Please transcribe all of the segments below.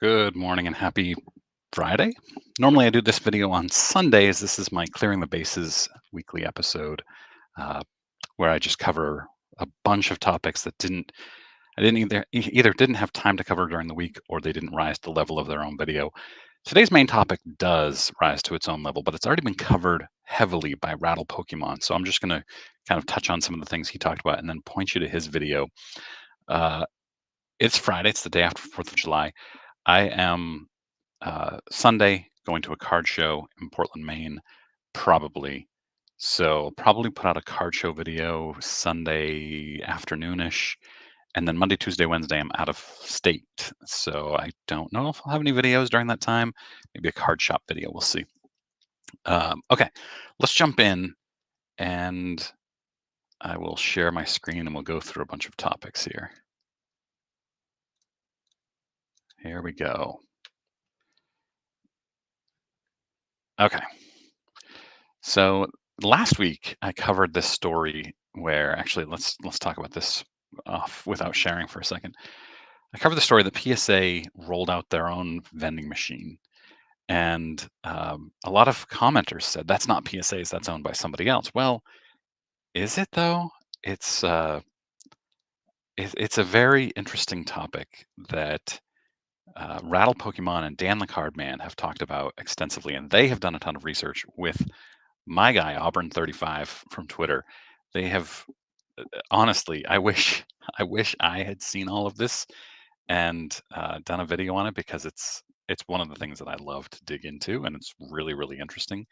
Good morning and happy Friday. Normally, I do this video on Sundays. This is my Clearing the Bases weekly episode uh, where I just cover a bunch of topics that I didn't either didn't have time to cover during the week or they didn't rise to the level of their own video. Today's main topic does rise to its own level, but it's already been covered heavily by Rattle Pokemon. So I'm just going to kind of touch on some of the things he talked about and then point you to his video. Uh, it's Friday. It's the day after 4th of July. I am Sunday, going to a card show in Portland, Maine, probably. So probably put out a card show video Sunday afternoonish, and then Monday, Tuesday, Wednesday, I'm out of state. So I don't know if I'll have any videos during that time. Maybe a card shop video. We'll see. Okay, let's jump in, and I will share my screen, and we'll go through a bunch of topics here. Here we go. Okay. So last week I covered this story where actually let's talk about this off without sharing for a second. I covered the story that PSA rolled out their own vending machine, and a lot of commenters said that's not PSA's, that's owned by somebody else. Well, is it though? It's uh, it's a very interesting topic that Rattle Pokemon and Dan the Card Man have talked about extensively, and they have done a ton of research with my guy Auburn35 from Twitter. They have honestly, I wish I had seen all of this and done a video on it because it's one of the things that I love to dig into, and it's really really interesting.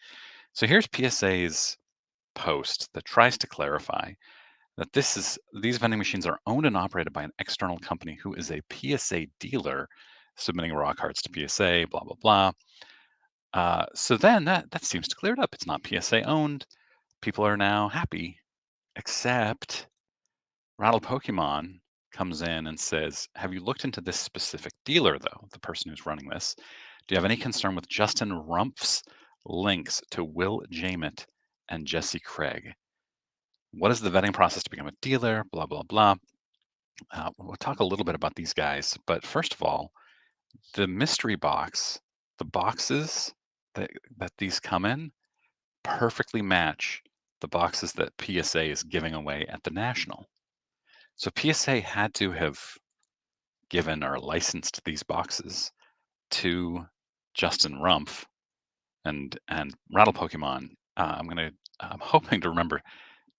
So here's PSA's post that tries to clarify that these vending machines are owned and operated by an external company who is a PSA dealer submitting raw cards to PSA. Blah blah blah. So then that seems to clear it up. It's not PSA owned. People are now happy, except Rattle Pokemon comes in and says, "Have you looked into this specific dealer, though, the person who's running this? Do you have any concern with Justin Rumpf's links to Will Jamett and Jesse Craig? What is the vetting process to become a dealer? Blah, blah, blah." We'll talk a little bit about these guys. But first of all, the mystery box, the boxes that, that these come in perfectly match the boxes that PSA is giving away at the National. So PSA had to have given or licensed these boxes to Justin Rumpf and Rattle Pokemon. I'm hoping to remember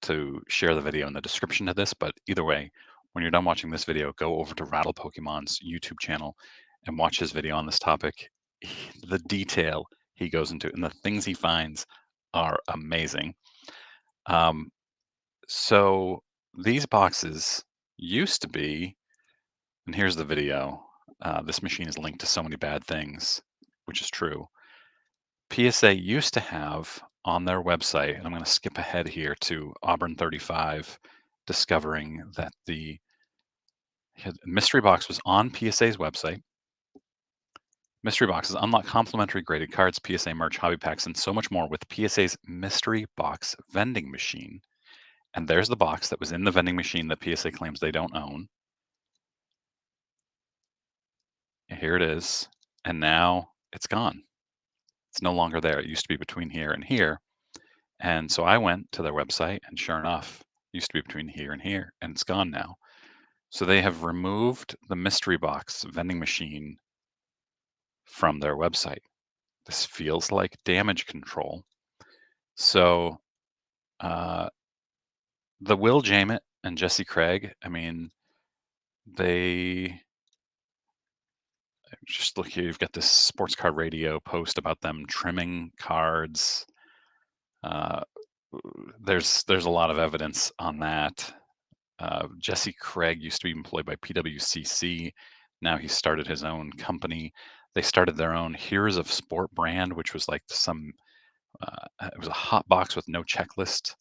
to share the video in the description to this, but either way, when you're done watching this video, go over to Rattle Pokemon's YouTube channel and watch his video on this topic. The detail he goes into and the things he finds are amazing. Um, so these boxes used to be, and here's the video. This machine is linked to so many bad things, which is true. PSA used to have on their website, and I'm going to skip ahead here to Auburn 35, discovering that the mystery box was on PSA's website. Mystery boxes unlock complimentary graded cards, PSA merch, hobby packs, and so much more with PSA's mystery box vending machine. And there's the box that was in the vending machine that PSA claims they don't own. Here it is. And now it's gone. It's no longer there. It used to be between here and here. And so I went to their website, and sure enough, it used to be between here and here, and it's gone now. So they have removed the mystery box vending machine from their website. This feels like damage control. So uh, the Will Jamett and Jesse Craig, I mean, they just look here. You've got this sports card radio post about them trimming cards. Uh, there's a lot of evidence on that. Jesse Craig used to be employed by PWCC. Now he started his own company. They started their own Heroes of Sport brand, which was like it was a hot box with no checklist.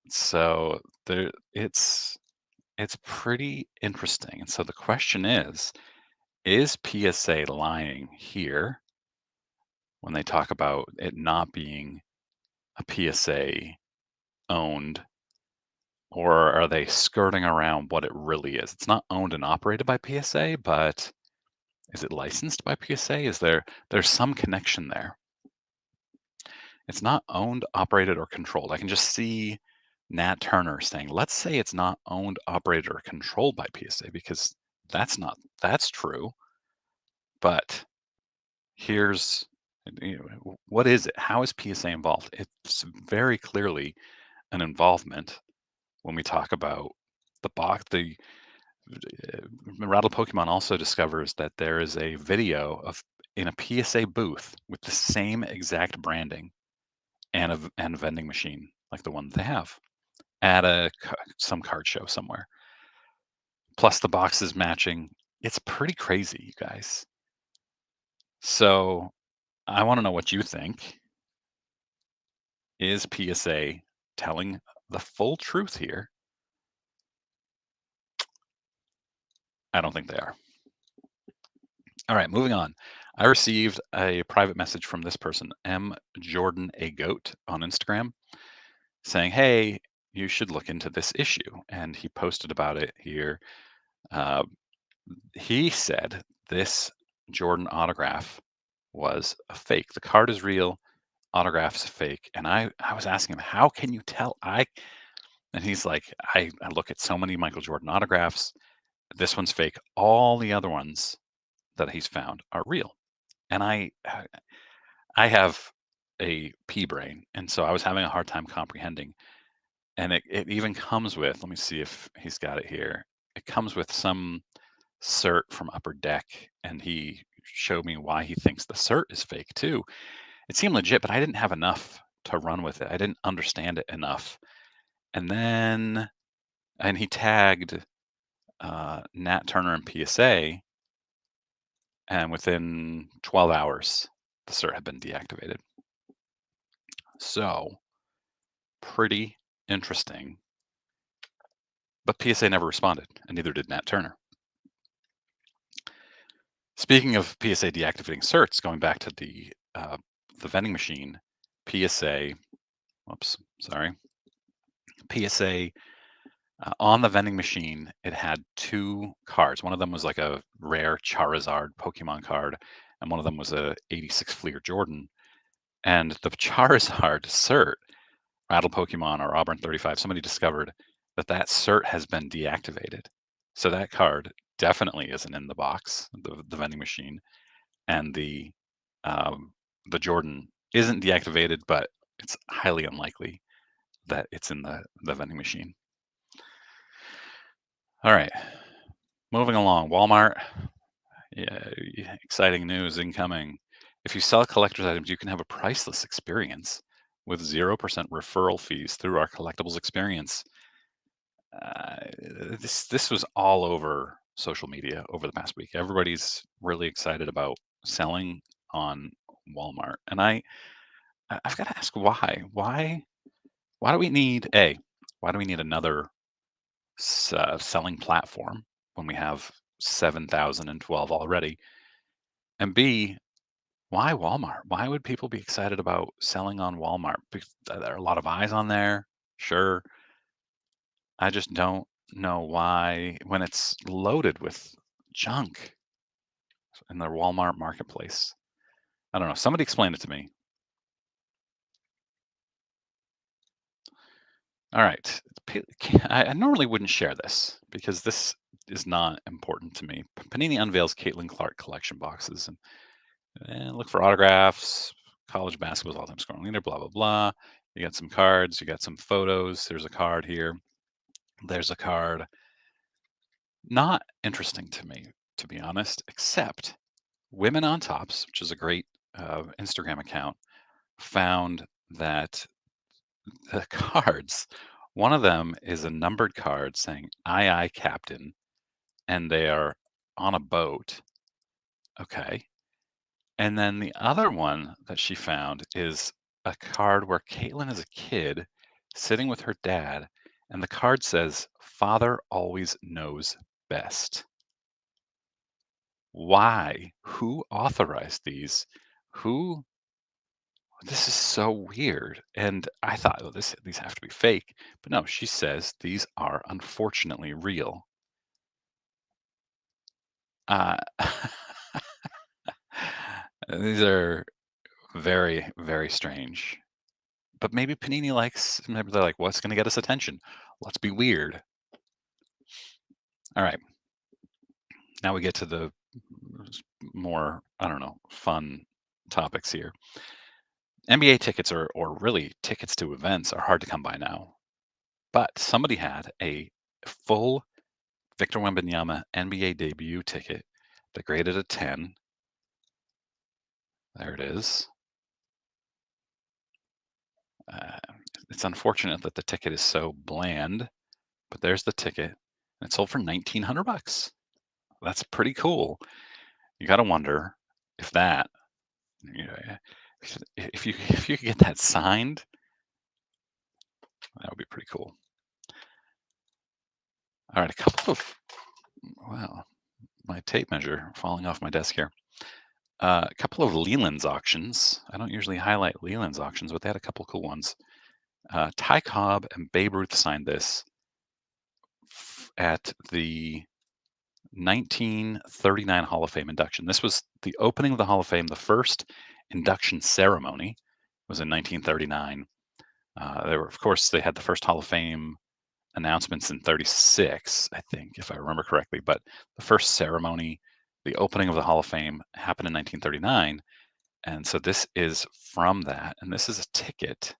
So it's pretty interesting. And so the question is PSA lying here when they talk about it not being a PSA owned, or are they skirting around what it really is? It's not owned and operated by PSA, but Is it licensed by PSA? There's some connection there. It's not owned, operated, or controlled. I can just see Nat Turner saying, let's say it's not owned, operated, or controlled by PSA because that's true. But here's what is it? How is PSA involved? It's very clearly an involvement when we talk about the box. The Rattle Pokemon also discovers that there is a video of in a PSA booth with the same exact branding and a vending machine like the one they have at some card show somewhere. Plus the boxes matching. It's pretty crazy, you guys. So I want to know what you think. Is PSA telling the full truth here? I don't think they are. All right, moving on. I received a private message from this person, M. Jordan A. Goat, on Instagram, saying, "Hey, you should look into this issue." And he posted about it here. Uh, he said this Jordan autograph was a fake. The card is real, autograph's fake. And I was asking him, "How can you tell?" And he's like, I look at so many Michael Jordan autographs. This one's fake. All the other ones that he's found are real. And I have a pea brain, and so I was having a hard time comprehending. And it even comes with, let me see if he's got it here. It comes with some cert from Upper Deck, and he showed me why he thinks the cert is fake too. It seemed legit, but I didn't have enough to run with it. I didn't understand it enough. And then, and he tagged Nat Turner and PSA, and within 12 hours, the cert had been deactivated. So, pretty interesting. But PSA never responded, and neither did Nat Turner. Speaking of PSA deactivating certs, going back to the vending machine, PSA, whoops, sorry, PSA on the vending machine, it had two cards. One of them was like a rare Charizard Pokemon card, and one of them was a 86 Fleer Jordan. And the Charizard cert, Rattle Pokemon or Auburn 35, somebody discovered that that cert has been deactivated. So that card definitely isn't in the box, the vending machine, and um, the Jordan isn't deactivated, but it's highly unlikely that it's in the vending machine. All right, moving along. Walmart, yeah, exciting news incoming. If you sell collector's items, you can have a priceless experience with 0% referral fees through our collectibles experience. Uh, this was all over social media over the past week. Everybody's really excited about selling on Walmart, and I've got to ask why. Why do we need a? Why do we need another selling platform when we have 7,012 already? And B, why Walmart? Why would people be excited about selling on Walmart? Because there are a lot of eyes on there. Sure, I just don't know why when it's loaded with junk in the Walmart marketplace. I don't know. Somebody explain it to me. All right. I normally wouldn't share this because this is not important to me. Panini unveils Caitlin Clark collection boxes and look for autographs, college basketball, all-time scoring leader, blah, blah, blah. You got some cards, you got some photos. There's a card here. There's a card. Not interesting to me, to be honest, except Women on Tops, which is a great Instagram account, found that the cards, one of them is a numbered card saying "Aye, aye, Captain," and they are on a boat. Okay. And then the other one that she found is a card where Caitlin is a kid sitting with her dad, and the card says, "Father always knows best." Why? Who authorized these? Who This is so weird. And I thought, oh, these have to be fake. But no, she says these are unfortunately real. Uh, These are very, very strange. But maybe Panini likes maybe they're like, "What's gonna get us attention? Let's be weird." Alright, now we get to the more, I don't know, fun topics here. NBA tickets or really tickets to events are hard to come by now, but somebody had a full Victor Wembanyama NBA debut ticket. They graded a 10. There it is. Uh, it's unfortunate that the ticket is so bland, but there's the ticket. And it sold for 1,900 bucks. That's pretty cool. You got to wonder if that, you know, if you if you could get that signed, that would be pretty cool. All right, a couple of wow, my tape measure falling off my desk here. A couple of Leland's auctions. I don't usually highlight Leland's auctions, but they had a couple cool ones. Ty Cobb and Babe Ruth signed this at the 1939 Hall of Fame induction. This was the opening of the Hall of Fame. The first induction ceremony was in 1939. They were, of course, they had the first Hall of Fame announcements in 36, I think, if I remember correctly. But the first ceremony, the opening of the Hall of Fame, happened in 1939. And so this is from that. And this is a ticket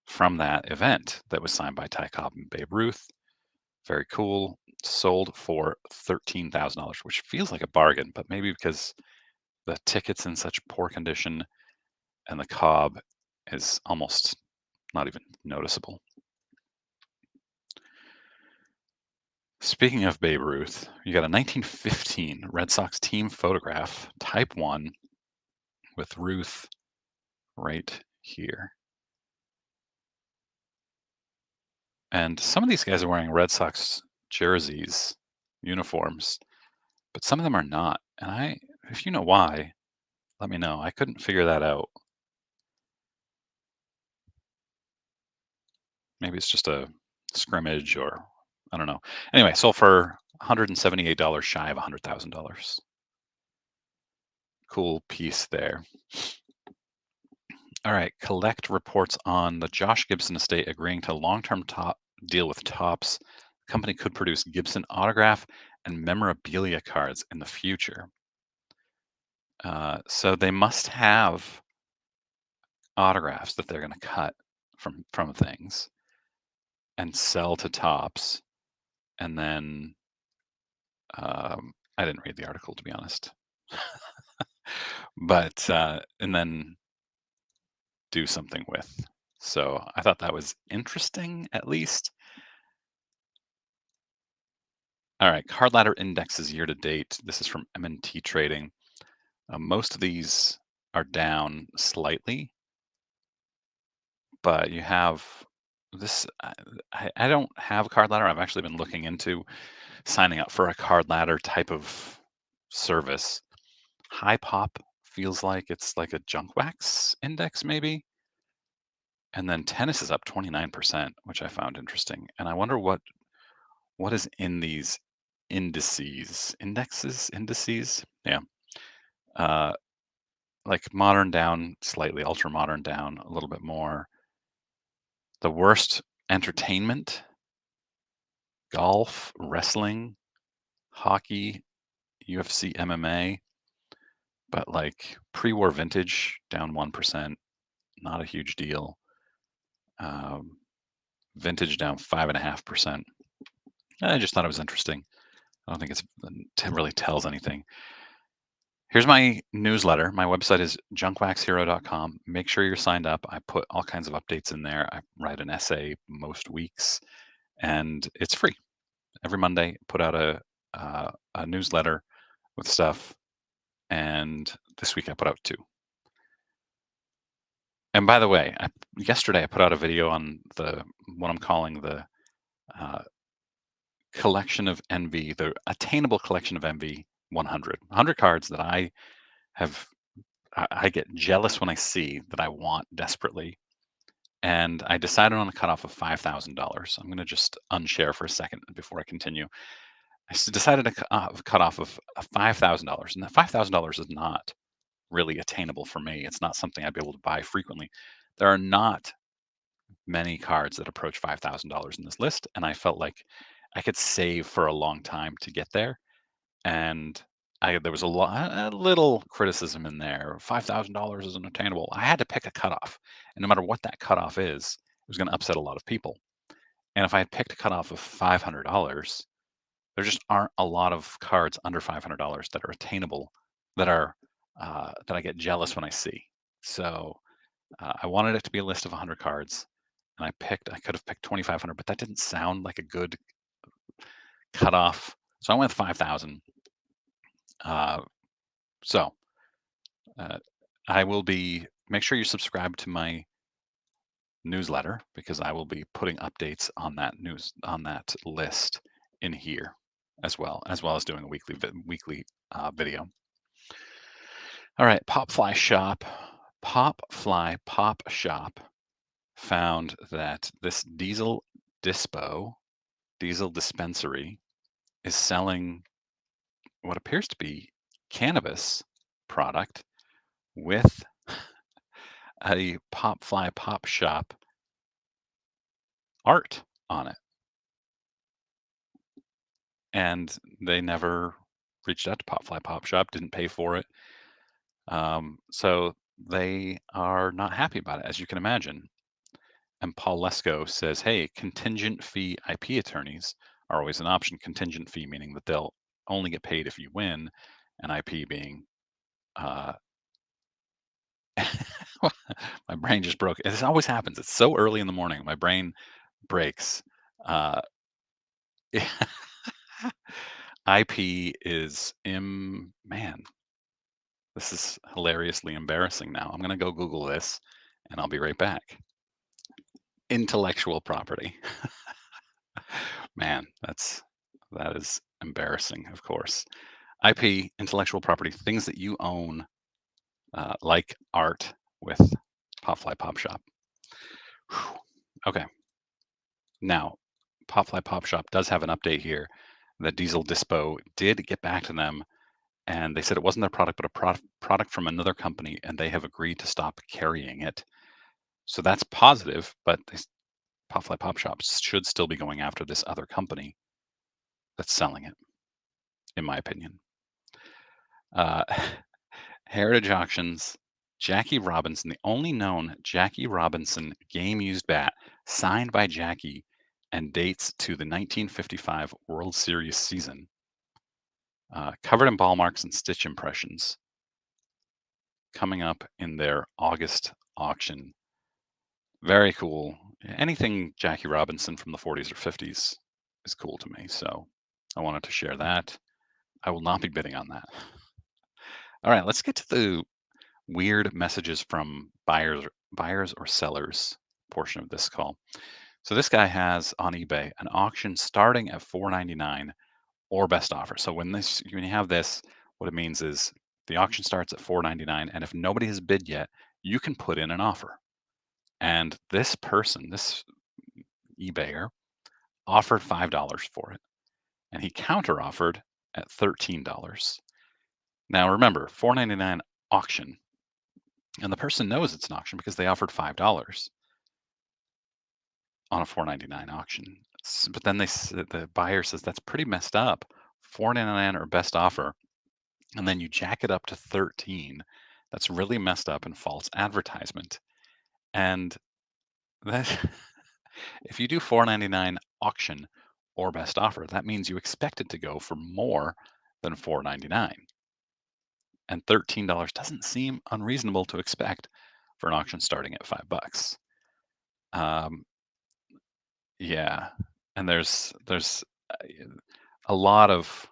from that event that was signed by Ty Cobb and Babe Ruth. Very cool. Sold for $13,000, which feels like a bargain, but maybe because the ticket's in such poor condition and the Cobb is almost not even noticeable. Speaking of Babe Ruth, you got a 1915 Red Sox team photograph, type 1, with Ruth right here. And some of these guys are wearing Red Sox jerseys, uniforms, but some of them are not. And if you know why, let me know. I couldn't figure that out. Maybe it's just a scrimmage or I don't know. Anyway, sold for $178 shy of $100,000. Cool piece there. All right, collect reports on the Josh Gibson estate agreeing to long-term top deal with Topps. Company could produce Gibson autograph and memorabilia cards in the future. So they must have autographs that they're going to cut from things and sell to Topps, and then I didn't read the article to be honest, but and then do something with. So I thought that was interesting, at least. All right, card ladder indexes year to date. This is from M&T Trading. Most of these are down slightly, but you have this. I don't have a card ladder. I've actually been looking into signing up for a card ladder type of service. High Pop feels like it's like a junk wax index, maybe. And then tennis is up 29%, which I found interesting. And I wonder what is in these indices. Yeah. Uh, like modern down slightly, ultra modern down a little bit more. The worst entertainment, golf, wrestling, hockey, UFC, MMA, but like pre-war vintage down 1%, not a huge deal. Um, Vintage down 5.5%. I just thought it was interesting. I don't think it really tells anything. Here's my newsletter. My website is junkwaxhero.com. Make sure you're signed up. I put all kinds of updates in there. I write an essay most weeks, and it's free. Every Monday, put out a newsletter with stuff, and this week I put out two. And by the way, yesterday I put out a video on what I'm calling the uh, collection of envy, the attainable collection of envy 100. 100 cards that have I get jealous when I see that I want desperately. And I decided on a cutoff of $5,000. I'm going to just unshare for a second before I continue. Decided to cut off of $5,000, and that $5,000 is not really attainable for me. It's not something I'd be able to buy frequently. There are not many cards that approach $5,000 in this list, and I felt like I could save for a long time to get there. And there was a little criticism in there. $5,000 isn't attainable. I had to pick a cutoff, and no matter what that cutoff is, it was going to upset a lot of people. And if I had picked a cutoff of $500, there just aren't a lot of cards under $500 that are attainable, that I get jealous when I see. So I wanted it to be a list of 100 cards, and I could have picked 2,500, but that didn't sound like a good cutoff. So I went with 5,000. Uh, so uh, I will be make sure you subscribe to my newsletter because I will be putting updates on that list in here as well as doing a weekly video. All right, Pop Shop found that this diesel dispensary is selling what appears to be cannabis product with a Pop Shop art on it. And they never reached out to Pop Shop, didn't pay for it. So they are not happy about it, as you can imagine. And Paul Lesko says, hey, contingent fee IP attorneys are always an option. Contingent fee meaning that they'll only get paid if you win, and IP being, uh, my brain just broke. This always happens. It's so early in the morning. My brain breaks. Uh, IP is man, this is hilariously embarrassing now. I'm going to go Google this and I'll be right back. Intellectual property. Man, that is embarrassing, of course. IP, intellectual property, things that you own, like art with Pop Shop. Whew. Okay. Now, Pop Shop does have an update here. The Diesel Dispo did get back to them, and they said it wasn't their product, but a product from another company, and they have agreed to stop carrying it. So that's positive, but Pop Shops should still be going after this other company that's selling it, in my opinion. Uh, Heritage Auctions, Jackie Robinson, the only known Jackie Robinson game used bat signed by Jackie and dates to the 1955 World Series season, covered in ball marks and stitch impressions, coming up in their August auction. Very cool. Anything Jackie Robinson from the 40s or 50s is cool to me, so I wanted to share that. I will not be bidding on that. All right, let's get to the weird messages from buyers or sellers portion of this call. So this guy has on eBay an auction starting at $4.99 or best offer. So when you have this, what it means is the auction starts at $4.99, and if nobody has bid yet, you can put in an offer. And this person, this eBayer, offered $5 for it, and he counter offered at $13. Now remember, $4.99 auction, and the person knows it's an auction because they offered $5 on a $4.99 auction. But then the buyer says that's pretty messed up. $4.99 or best offer, and then you jack it up to 13. That's really messed up and false advertisement. And that if you do $4.99 auction or best offer, that means you expect it to go for more than $4.99. And $13 doesn't seem unreasonable to expect for an auction starting at $5. Um, yeah, and there's a lot of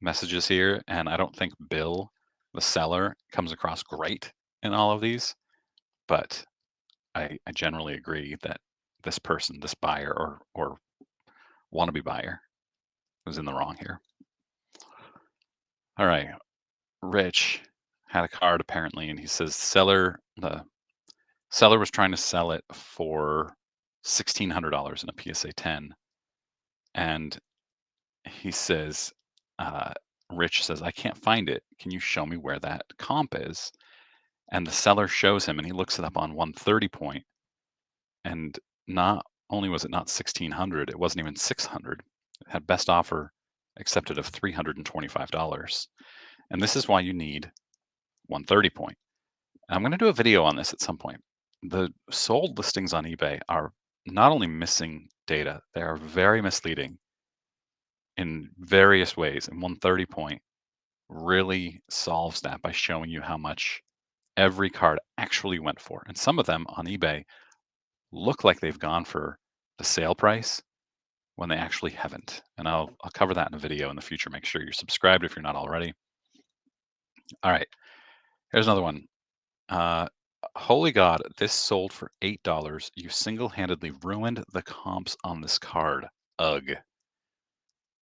messages here, and I don't think Bill, the seller, comes across great in all of these, but I generally agree that this person, this buyer or wannabe buyer, was in the wrong here. All right, Rich had a card apparently, and he says the seller was trying to sell it for $1,600 in a PSA 10, and he says, uh, Rich says, "I can't find it. Can you show me where that comp is?" And the seller shows him, and he looks it up on 130 point, and not only was it not 1,600, it wasn't even 600. It had best offer accepted of $325. And this is why you need 130 point. And I'm going to do a video on this at some point. The sold listings on eBay are not only missing data, they are very misleading in various ways. And 130 point really solves that by showing you how much every card actually went for. And some of them on eBay look like they've gone for the sale price when they actually haven't. And I'll cover that in a video in the future. Make sure you're subscribed if you're not already. All right, here's another one. Uh, Holy God, this sold for $8. You single-handedly ruined the comps on this card. Ugh.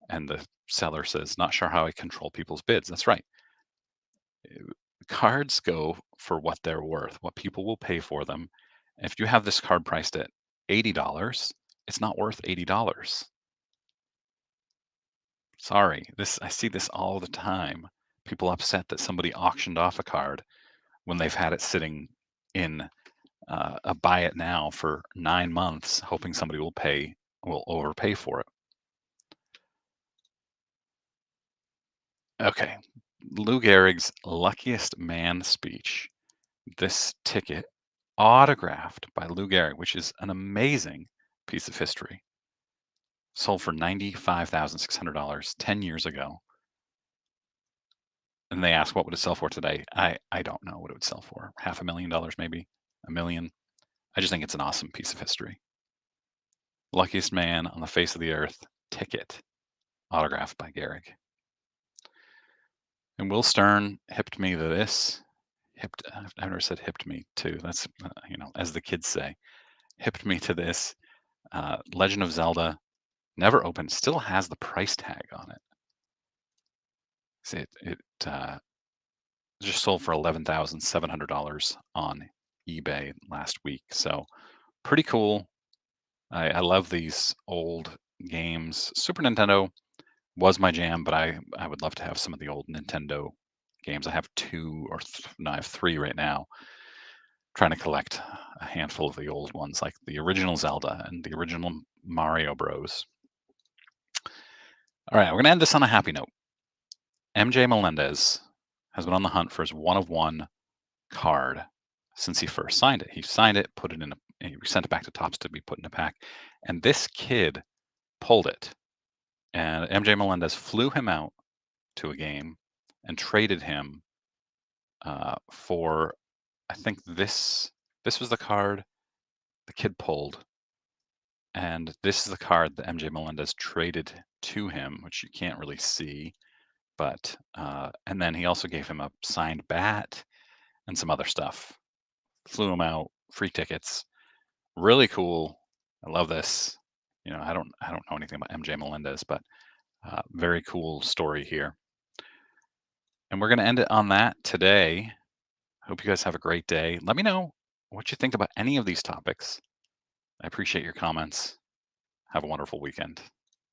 And the seller says, not sure how I control people's bids. That's right. Cards go for what they're worth, what people will pay for them. If you have this card priced at $80, it's not worth $80. Sorry, this I see this all the time. People upset that somebody auctioned off a card when they've had it sitting in a buy it now for 9 months, hoping somebody will overpay for it. Okay, Lou Gehrig's Luckiest Man speech. This ticket, autographed by Lou Gehrig, which is an amazing piece of history, sold for $95,600 10 years ago. And they ask, what would it sell for today? I don't know what it would sell for. $500,000, maybe a million. I just think it's an awesome piece of history. Luckiest man on the face of the earth ticket, autographed by Gehrig. And Will Stern hipped me to this. Hipped. I've never said hipped me to. That's as the kids say, hipped me to this. Legend of Zelda, never opened, still has the price tag on it. See, it just sold for $11,700 on eBay last week. So pretty cool. I love these old games. Super Nintendo was my jam, but I would love to have some of the old Nintendo games. I have two or no, I have three right now. Trying to collect a handful of the old ones, like the original Zelda and the original Mario Bros. All right, we're gonna end this on a happy note. MJ Melendez has been on the hunt for his one of one card since he first signed it. He signed it, put it in he sent it back to Topps to be put in a pack, and this kid pulled it. And MJ Melendez flew him out to a game and traded him for, I think this was the card the kid pulled, and this is the card that MJ Melendez traded to him, which you can't really see, but and then he also gave him a signed bat and some other stuff. Flew him out, free tickets, really cool. I love this. I don't know anything about MJ Melendez, but very cool story here. And we're going to end it on that today. Hope you guys have a great day. Let me know what you think about any of these topics. I appreciate your comments. Have a wonderful weekend.